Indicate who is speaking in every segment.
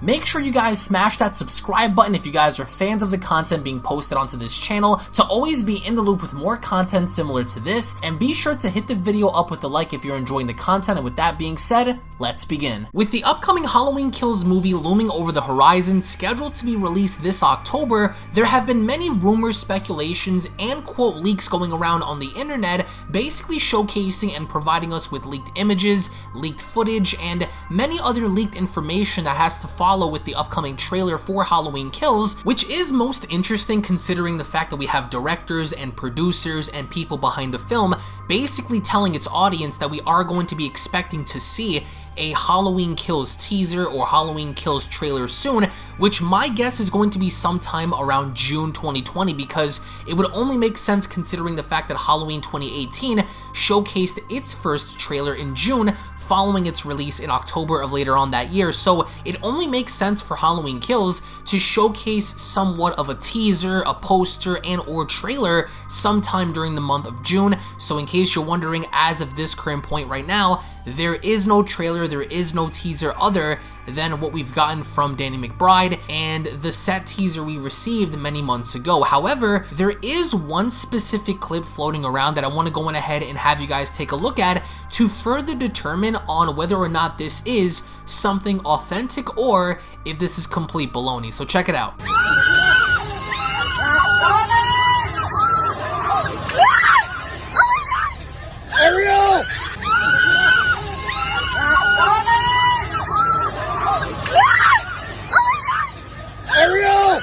Speaker 1: Make sure you guys smash that subscribe button if you guys are fans of the content being posted onto this channel to always be in the loop with more content similar to this, and be sure to hit the video up with a like if you're enjoying the content. And with that being said, let's begin. With the upcoming Halloween Kills movie looming over the horizon, scheduled to be released this October, there have been many rumors, speculations, and quote leaks going around on the internet, basically showcasing and providing us with leaked images, leaked footage, and many other leaked information that has to follow with the upcoming trailer for Halloween Kills, which is most interesting considering the fact that we have directors and producers and people behind the film basically telling its audience that we are going to be expecting to see a Halloween Kills teaser or Halloween Kills trailer soon, which my guess is going to be sometime around June 2020, because it would only make sense considering the fact that Halloween 2018 showcased its first trailer in June following its release in October of later on that year. So it only makes sense for Halloween Kills to showcase somewhat of a teaser, a poster, and or trailer sometime during the month of June. So in case you're wondering, as of this current point right now, there is no trailer, there is no teaser other than what we've gotten from Danny McBride and the set teaser we received many months ago. However, there is one specific clip floating around that I want to go on ahead and have you guys take a look at to further determine on whether or not this is something authentic or if this is complete baloney. So check it out.
Speaker 2: Ariel! Ariel!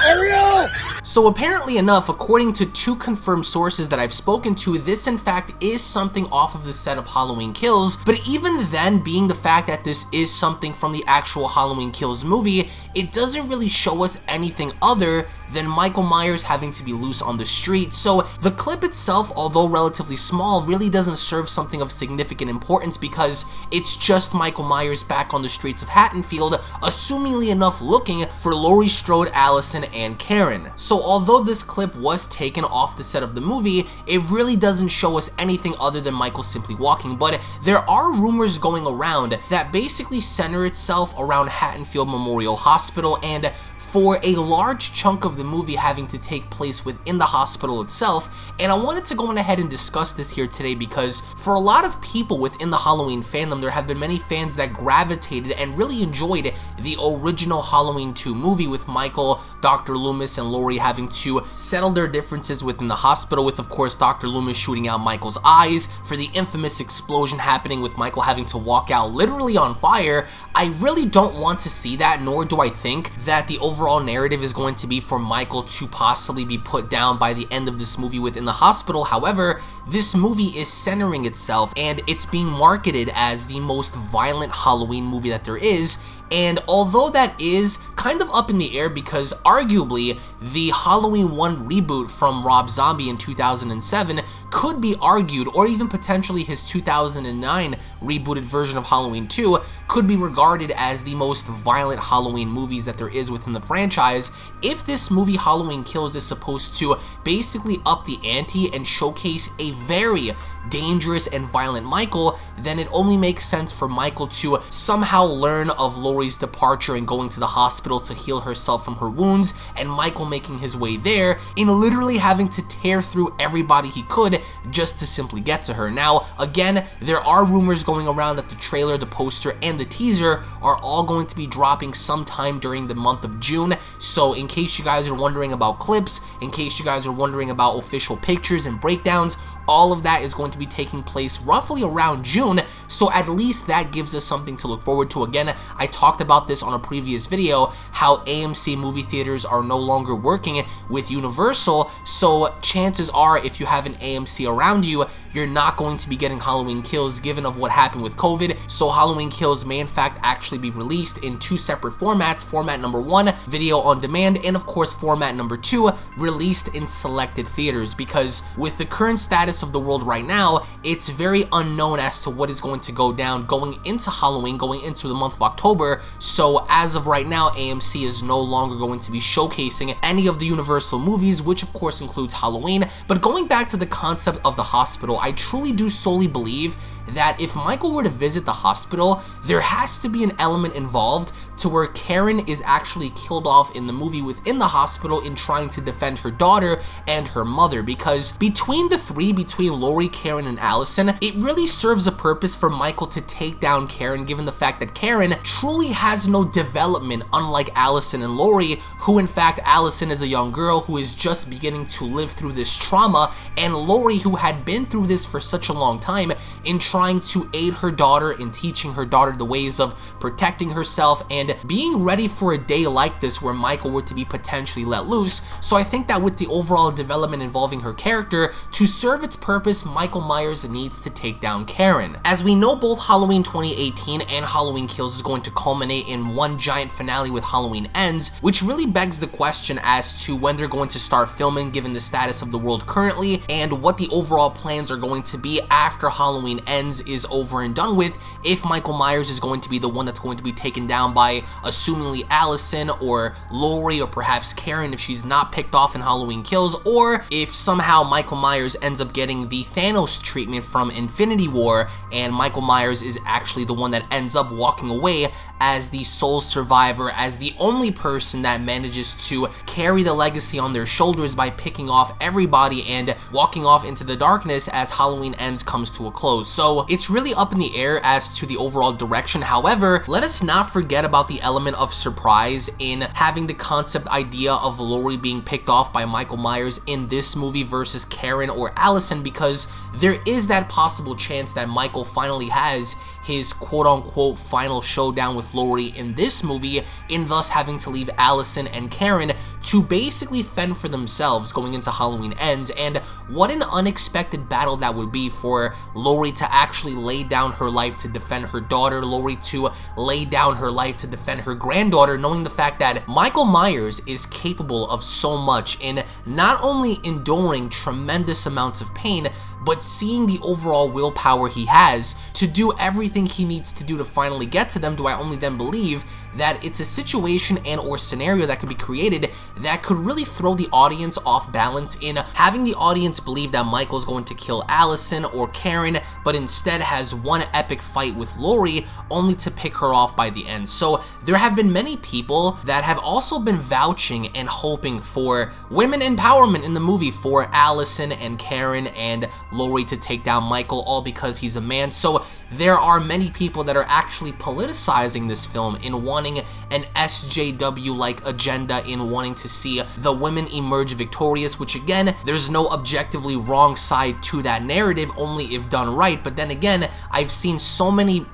Speaker 2: Ariel!
Speaker 1: So apparently enough, according to two confirmed sources that I've spoken to, this in fact is something off of the set of Halloween Kills, but even then, being the fact that this is something from the actual Halloween Kills movie, it doesn't really show us anything other than Michael Myers having to be loose on the street. So the clip itself, although relatively small, really doesn't serve something of significant importance because it's just Michael Myers back on the streets of Haddonfield, assumingly enough looking for Laurie, Strode, Allison, and Karen. So although this clip was taken off the set of the movie, it really doesn't show us anything other than Michael simply walking. But there are rumors going around that basically center itself around Haddonfield Memorial Hospital, and for a large chunk of the movie having to take place within the hospital itself. And I wanted to go on ahead and discuss this here today because for a lot of people within the Halloween fandom, there have been many fans that gravitated and really enjoyed the original Halloween 2 movie with Michael, Dr. Loomis, and Laurie having to settle their differences within the hospital, with of course Dr. Loomis shooting out Michael's eyes, for the infamous explosion happening with Michael having to walk out literally on fire. I really don't want to see that, nor do I think that the overall narrative is going to be for Michael to possibly be put down by the end of this movie within the hospital. However, this movie is centering itself and it's being marketed as the most violent Halloween movie that there is. And although that is kind of up in the air because arguably the Halloween 1 reboot from Rob Zombie in 2007 could be argued, or even potentially his 2009 rebooted version of Halloween 2 could be regarded as the most violent Halloween movies that there is within the franchise. If this movie Halloween Kills is supposed to basically up the ante and showcase a very dangerous and violent Michael, then it only makes sense for Michael to somehow learn of Laurie's departure and going to the hospital to heal herself from her wounds, and Michael making his way there in literally having to tear through everybody he could just to simply get to her. Now, again, there are rumors going around that the trailer, the poster, and the teaser are all going to be dropping sometime during the month of June. So in case you guys are wondering about clips, in case you guys are wondering about official pictures and breakdowns, all of that is going to be taking place roughly around June, so at least that gives us something to look forward to. Again, I talked about this on a previous video, how AMC movie theaters are no longer working with Universal, so chances are if you have an AMC around you, you're not going to be getting Halloween Kills given of what happened with COVID. So Halloween Kills may in fact actually be released in two separate formats. Format number 1, video on demand, and of course format number 2, released in selected theaters, because with the current status of the world right now, it's very unknown as to what is going to go down going into Halloween, going into the month of October. So as of right now, AMC is no longer going to be showcasing any of the Universal movies, which of course includes Halloween. But going back to the concept of the hospital, I truly do solely believe that if Michael were to visit the hospital, there has to be an element involved to where Karen is actually killed off in the movie within the hospital in trying to defend her daughter and her mother, because between the three, between Laurie, Karen, and Allison, it really serves a purpose for Michael to take down Karen, given the fact that Karen truly has no development, unlike Allison and Laurie, who in fact Allison is a young girl who is just beginning to live through this trauma, and Laurie, who had been through this for such a long time, in trying to aid her daughter, in teaching her daughter the ways of protecting herself and being ready for a day like this where Michael were to be potentially let loose. So I think that with the overall development involving her character, to serve its purpose, Michael Myers needs to take down Karen. As we know, both Halloween 2018 and Halloween Kills is going to culminate in one giant finale with Halloween Ends, which really begs the question as to when they're going to start filming given the status of the world currently, and what the overall plans are going to be after Halloween Ends is over and done with, if Michael Myers is going to be the one that's going to be taken down by assumingly Allison or Laurie or perhaps Karen if she's not picked off in Halloween Kills, or if somehow Michael Myers ends up getting the Thanos treatment from Infinity War and Michael Myers is actually the one that ends up walking away as the sole survivor, as the only person that manages to carry the legacy on their shoulders by picking off everybody and walking off into the darkness as Halloween Ends comes to a close. So it's really up in the air as to the overall direction. However, let us not forget about the element of surprise in having the concept idea of Laurie being picked off by Michael Myers in this movie versus Karen or Allison, because there is that possible chance that Michael finally has his quote-unquote final showdown with Laurie in this movie, in thus having to leave Allison and Karen to basically fend for themselves going into Halloween Ends. And what an unexpected battle that would be for Laurie to actually lay down her life to defend her daughter, Laurie to lay down her life to defend her granddaughter, knowing the fact that Michael Myers is capable of so much in not only enduring tremendous amounts of pain, but seeing the overall willpower he has to do everything he needs to do to finally get to them. Do I only then believe that it's a situation and or scenario that could be created that could really throw the audience off balance, in having the audience believe that Michael's going to kill Allison or Karen, but instead has one epic fight with Laurie only to pick her off by the end. So there have been many people that have also been vouching and hoping for women empowerment in the movie, for Allison and Karen and Laurie to take down Michael, all because he's a man. So there are many people that are actually politicizing this film in wanting an SJW-like agenda, in wanting to see the women emerge victorious, which again, there's no objectively wrong side to that narrative, only if done right. But then again, I've seen so many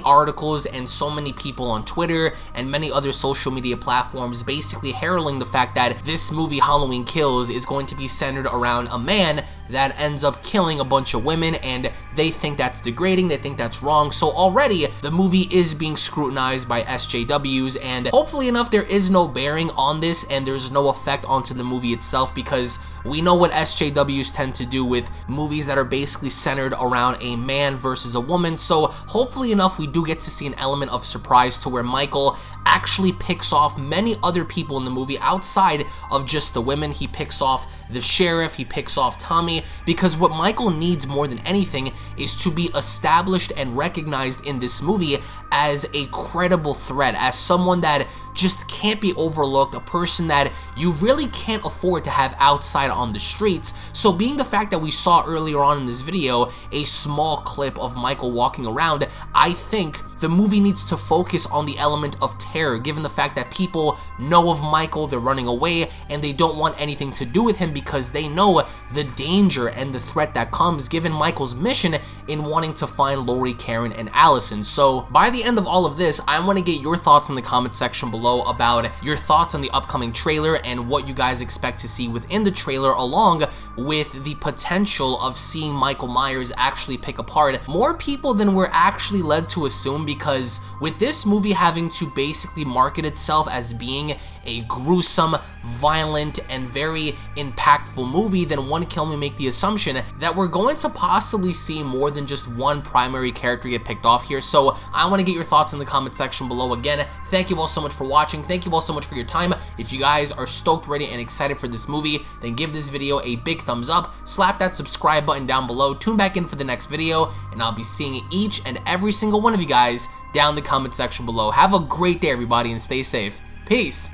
Speaker 1: articles and so many people on Twitter and many other social media platforms basically heralding the fact that this movie Halloween Kills is going to be centered around a man that ends up killing a bunch of women, and they think that's degrading, they think that's wrong. So already the movie is being scrutinized by SJWs, and hopefully enough there is no bearing on this and there's no effect onto the movie itself, because we know what SJWs tend to do with movies that are basically centered around a man versus a woman. So hopefully enough we do get to see an element of surprise to where Michael actually picks off many other people in the movie outside of just the women. He picks off the sheriff, he picks off Tommy, because what Michael needs more than anything is to be established and recognized in this movie as a credible threat, as someone that just can't be overlooked, a person that you really can't afford to have outside on the streets. So being the fact that we saw earlier on in this video a small clip of Michael walking around, I think the movie needs to focus on the element of terror, given the fact that people know of Michael, they're running away, and they don't want anything to do with him because they know the danger and the threat that comes given Michael's mission in wanting to find Laurie, Karen, and Allison. So by the end of all of this, I want to get your thoughts in the comment section below about your thoughts on the upcoming trailer and what you guys expect to see within the trailer, along with the potential of seeing Michael Myers actually pick apart more people than we're actually led to assume, because with this movie having to basically market itself as being a gruesome, violent, and very impactful movie, then one can only make the assumption that we're going to possibly see more than just one primary character get picked off here. So I want to get your thoughts in the comment section below. Again, thank you all so much for watching. Thank you all so much for your time. If you guys are stoked, ready, and excited for this movie, then give this video a big thumbs up, slap that subscribe button down below, tune back in for the next video, and I'll be seeing each and every single one of you guys down in the comment section below. Have a great day, everybody, and stay safe. Peace.